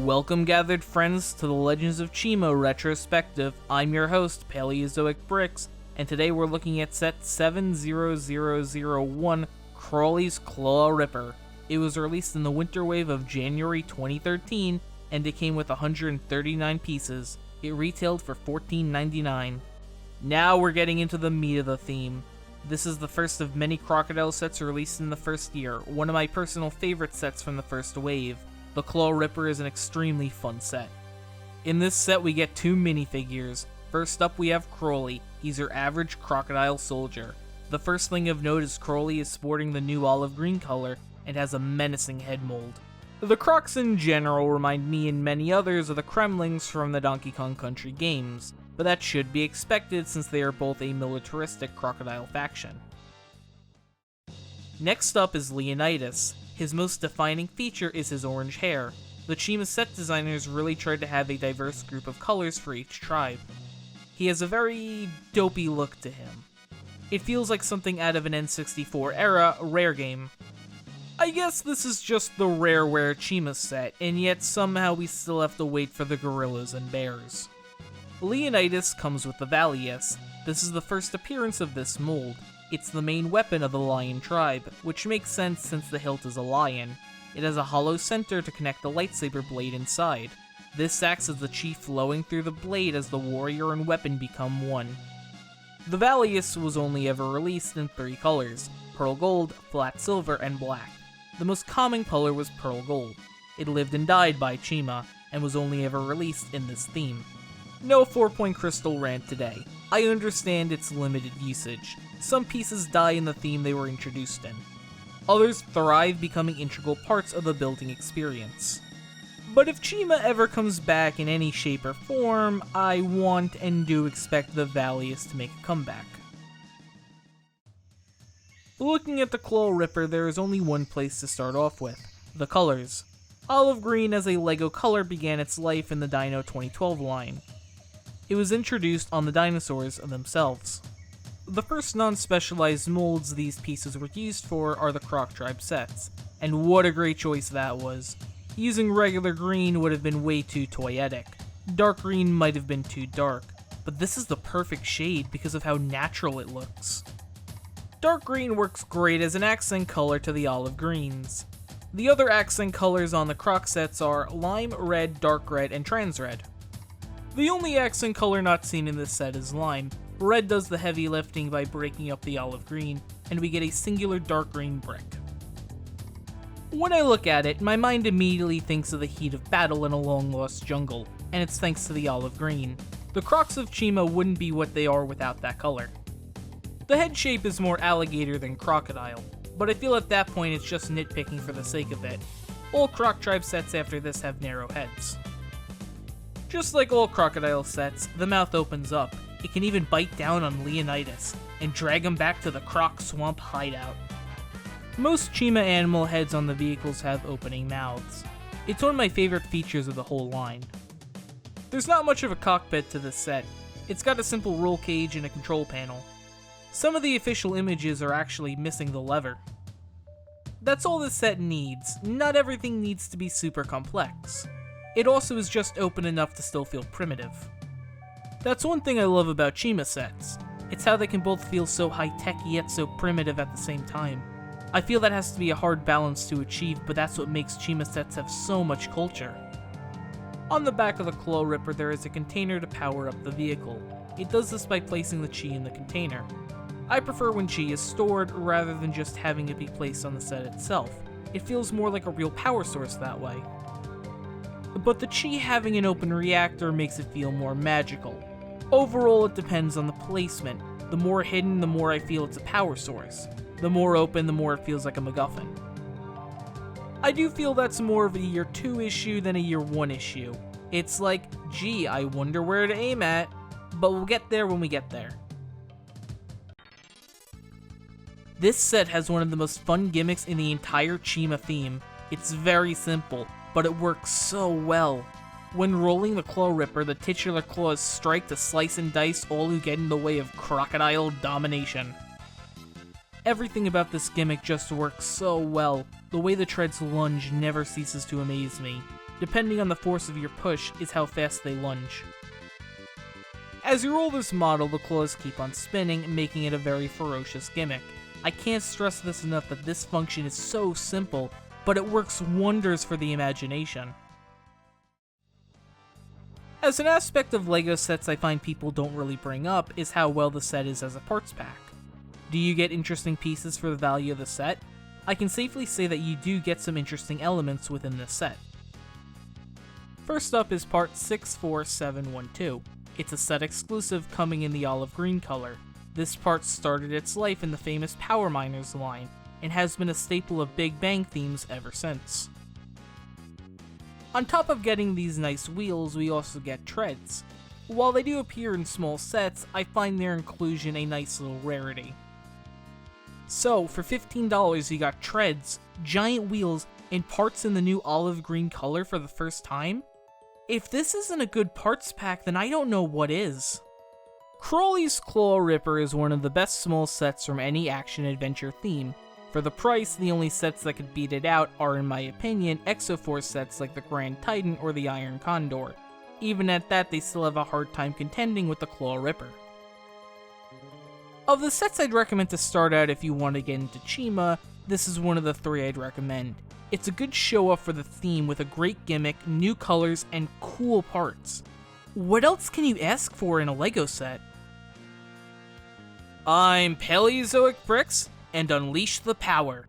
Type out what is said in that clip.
Welcome, gathered friends, to the Legends of Chima Retrospective. I'm your host, Paleozoic Bricks, and today we're looking at set 70001, Crawley's Claw Ripper. It was released in the winter wave of January 2013, and it came with 139 pieces. It retailed for $14.99. Now we're getting into the meat of the theme. This is the first of many crocodile sets released in the first year, one of my personal favorite sets from the first wave. The Claw Ripper is an extremely fun set. In this set we get two minifigures. First up we have Crawley. He's your average crocodile soldier. The first thing of note is Crawley is sporting the new olive green color and has a menacing head mold. The crocs in general remind me and many others of the Kremlings from the Donkey Kong Country games, but that should be expected since they are both a militaristic crocodile faction. Next up is Leonidas. His most defining feature is his orange hair. The Chima set designers really tried to have a diverse group of colors for each tribe. He has a very dopey look to him. It feels like something out of an N64 era Rare game. I guess this is just the Rareware Chima set, and yet somehow we still have to wait for the gorillas and bears. Leonidas comes with the Valius. This is the first appearance of this mold. It's the main weapon of the lion tribe, which makes sense since the hilt is a lion. It has a hollow center to connect the lightsaber blade inside. This acts as the chi flowing through the blade as the warrior and weapon become one. The Valius was only ever released in three colors: pearl gold, flat silver, and black. The most common color was pearl gold. It lived and died by Chima, and was only ever released in this theme. No 4-point crystal rant today. I understand its limited usage. Some pieces die in the theme they were introduced in. Others thrive, becoming integral parts of the building experience. But if Chima ever comes back in any shape or form, I want and do expect the Valius to make a comeback. Looking at the Claw Ripper, there is only one place to start off with: the colors. Olive green as a LEGO color began its life in the Dino 2012 line. It was introduced on the dinosaurs themselves. The first non-specialized molds these pieces were used for are the Croc Tribe sets, and what a great choice that was. Using regular green would have been way too toyetic. Dark green might have been too dark, but this is the perfect shade because of how natural it looks. Dark green works great as an accent color to the olive greens. The other accent colors on the Croc sets are lime red, dark red, and trans red. The only accent color not seen in this set is lime. Red does the heavy lifting by breaking up the olive green, and we get a singular dark green brick. When I look at it, my mind immediately thinks of the heat of battle in a long-lost jungle, and it's thanks to the olive green. The Crocs of Chima wouldn't be what they are without that color. The head shape is more alligator than crocodile, but I feel at that point it's just nitpicking for the sake of it. All Croc Tribe sets after this have narrow heads. Just like all crocodile sets, the mouth opens up. It can even bite down on Leonidas and drag him back to the Croc Swamp hideout. Most Chima animal heads on the vehicles have opening mouths. It's one of my favorite features of the whole line. There's not much of a cockpit to this set. It's got a simple roll cage and a control panel. Some of the official images are actually missing the lever. That's all this set needs. Not everything needs to be super complex. It also is just open enough to still feel primitive. That's one thing I love about Chima sets. It's how they can both feel so high-tech yet so primitive at the same time. I feel that has to be a hard balance to achieve, but that's what makes Chima sets have so much culture. On the back of the Claw Ripper there is a container to power up the vehicle. It does this by placing the chi in the container. I prefer when chi is stored rather than just having it be placed on the set itself. It feels more like a real power source that way. But the chi having an open reactor makes it feel more magical. Overall, it depends on the placement. The more hidden, the more I feel it's a power source. The more open, the more it feels like a MacGuffin. I do feel that's more of a year 2 issue than a year 1 issue. It's like, gee, I wonder where to aim at, but we'll get there when we get there. This set has one of the most fun gimmicks in the entire Chima theme. It's very simple, but it works so well. When rolling the Claw Ripper, the titular claws strike to slice and dice all who get in the way of crocodile domination. Everything about this gimmick just works so well. The way the treads lunge never ceases to amaze me. Depending on the force of your push is how fast they lunge. As you roll this model, the claws keep on spinning, making it a very ferocious gimmick. I can't stress this enough that this function is so simple, but it works wonders for the imagination. As an aspect of LEGO sets I find people don't really bring up is how well the set is as a parts pack. Do you get interesting pieces for the value of the set? I can safely say that you do get some interesting elements within this set. First up is part 64712. It's a set exclusive coming in the olive green color. This part started its life in the famous Power Miners line, and has been a staple of Big Bang themes ever since. On top of getting these nice wheels, we also get treads. While they do appear in small sets, I find their inclusion a nice little rarity. So, for $15 you got treads, giant wheels, and parts in the new olive green color for the first time? If this isn't a good parts pack, then I don't know what is. Crawley's Claw Ripper is one of the best small sets from any action-adventure theme. For the price, the only sets that could beat it out are, in my opinion, Exoforce sets like the Grand Titan or the Iron Condor. Even at that, they still have a hard time contending with the Claw Ripper. Of the sets I'd recommend to start out if you want to get into Chima, this is one of the 3 I'd recommend. It's a good show-off for the theme with a great gimmick, new colors, and cool parts. What else can you ask for in a LEGO set? I'm Paleozoic Bricks, and unleash the power.